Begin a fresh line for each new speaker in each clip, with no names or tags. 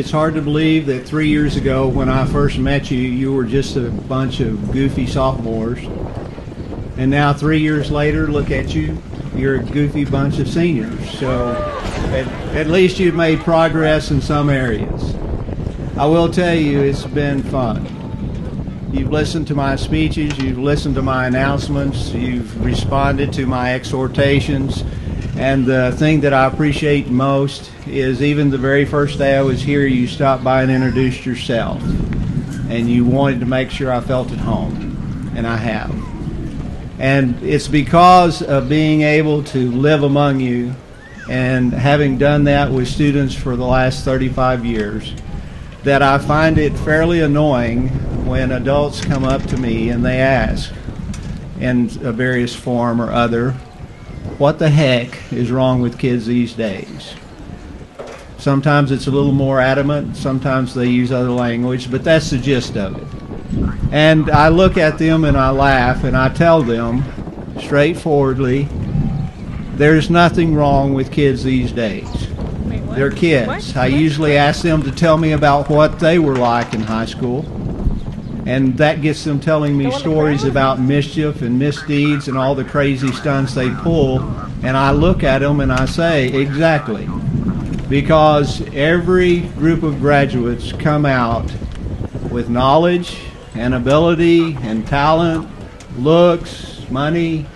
It's hard to believe that 3 years ago when I first met you, you were just a bunch of goofy sophomores. And now 3 years later, look at you, you're a goofy bunch of seniors. So at least you've made progress in some areas. I will tell you, it's been fun. You've listened to my speeches, you've listened to my announcements, you've responded to my exhortations, and the thing that I appreciate most is even the very first day I was here, you stopped by and introduced yourself, and you wanted to make sure I felt at home, and I have. And it's because of being able to live among you and having done that with students for the last 35 years that I find it fairly annoying when adults come up to me and they ask in a various form or other, what the heck is wrong with kids these days? Sometimes it's a little more adamant, sometimes they use other language, but that's the gist of it. And I look at them and I laugh and I tell them straightforwardly, there's nothing wrong with kids these days. They're kids. I usually ask them to tell me about what they were like in high school, and that gets them telling me stories about mischief and misdeeds and all the crazy stunts they pull, and I look at them and I say, exactly, because every group of graduates come out with knowledge and ability and talent, looks, money,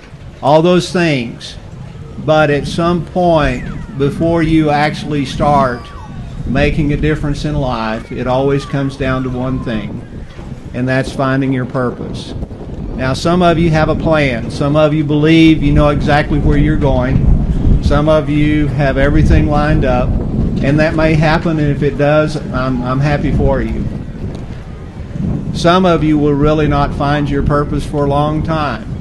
all those things, but at some point before you actually start making a difference in life, it always comes down to one thing, and that's finding your purpose. Now, some of you have a plan. Some of you believe you know exactly where you're going. Some of you have everything lined up, and that may happen, and if it does, I'm happy for you. Some of you will really not find your purpose for a long time.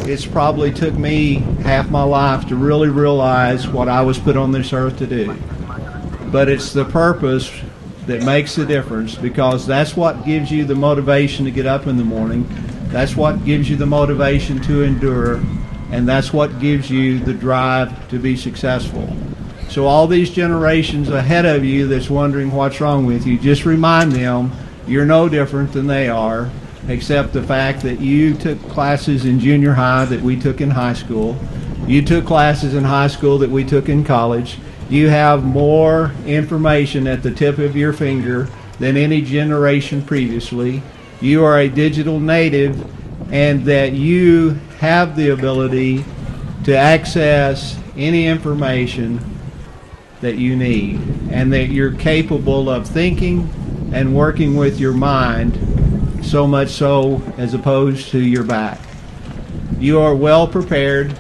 It's probably took me half my life to really realize what I was put on this earth to do. But it's the purpose that makes the difference, because that's what gives you the motivation to get up in the morning. That's what gives you the motivation to endure. And that's what gives you the drive to be successful. So all these generations ahead of you that's wondering what's wrong with you, just remind them you're no different than they are, except the fact that you took classes in junior high that we took in high school. You took classes in high school that we took in college. You have more information at the tip of your finger than any generation previously. You are a digital native, and that you have the ability to access any information that you need, and that you're capable of thinking and working with your mind, so much so as opposed to your back. You are well prepared.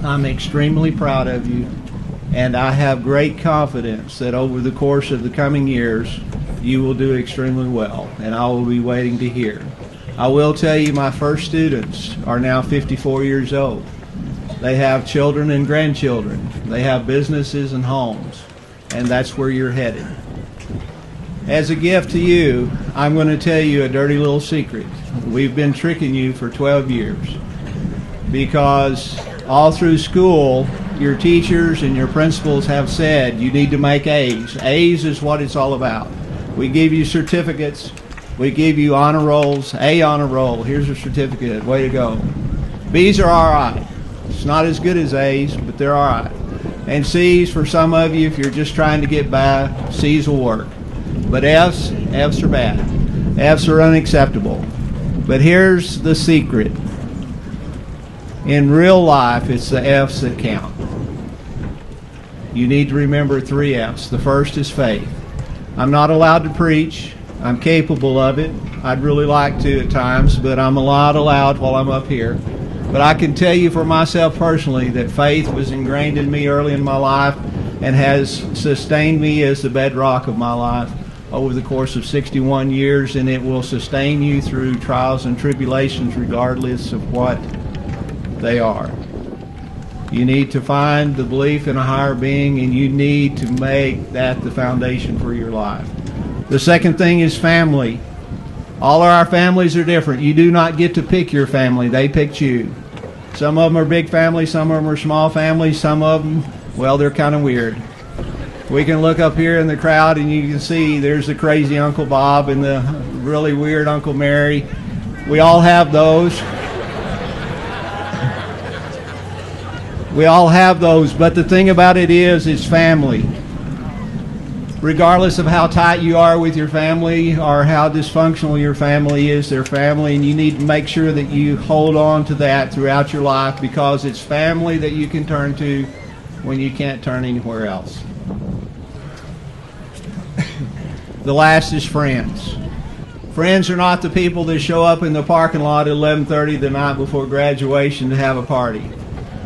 I'm extremely proud of you, and I have great confidence that over the course of the coming years you will do extremely well, and I will be waiting to hear. I will tell you, my first students are now 54 years old. They have children and grandchildren. They have businesses and homes, and that's where you're headed. As a gift to you, I'm going to tell you a dirty little secret. We've been tricking you for 12 years because all through school, your teachers and your principals have said you need to make A's. A's is what it's all about. We give you certificates. We give you honor rolls. A honor roll. Here's a certificate. Way to go. B's are all right. It's not as good as A's, but they're all right. And C's, for some of you, if you're just trying to get by, C's will work. But F's are bad. F's are unacceptable. But here's the secret. In real life, it's the F's that count. You need to remember 3 F's. The first is faith. I'm not allowed to preach. I'm capable of it. I'd really like to at times, but I'm not allowed while I'm up here. But I can tell you for myself personally that faith was ingrained in me early in my life and has sustained me as the bedrock of my life over the course of 61 years, and it will sustain you through trials and tribulations regardless of what they are. You need to find the belief in a higher being, and you need to make that the foundation for your life. The second thing is family. All of our families are different. You do not get to pick your family. They picked you. Some of them are big families, some of them are small families, some of them, well, they're kind of weird. We can look up here in the crowd and you can see there's the crazy Uncle Bob and the really weird Uncle Mary. We all have those. We all have those, but the thing about it is, it's family. Regardless of how tight you are with your family or how dysfunctional your family is, they're family, and you need to make sure that you hold on to that throughout your life, because it's family that you can turn to when you can't turn anywhere else. The last is friends. Friends are not the people that show up in the parking lot at 11:30 the night before graduation to have a party.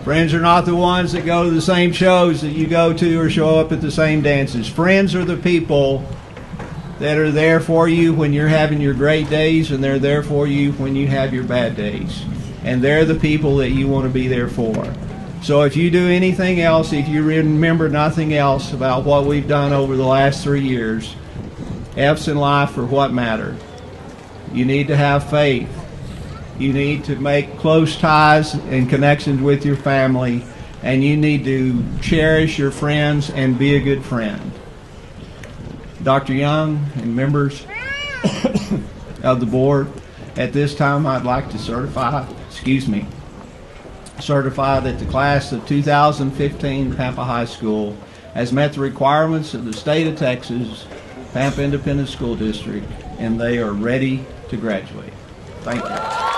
Friends are not the ones that go to the same shows that you go to or show up at the same dances. Friends are the people that are there for you when you're having your great days, and they're there for you when you have your bad days. And they're the people that you want to be there for. So if you do anything else, if you remember nothing else about what we've done over the last 3 years, F's in life are what matter. You need to have faith. You need to make close ties and connections with your family, and you need to cherish your friends and be a good friend. Dr. Young and members of the board, at this time I'd like to certify that the class of 2015 Pampa High School has met the requirements of the state of Texas, Pampa Independent School District, and they are ready to graduate. Thank you.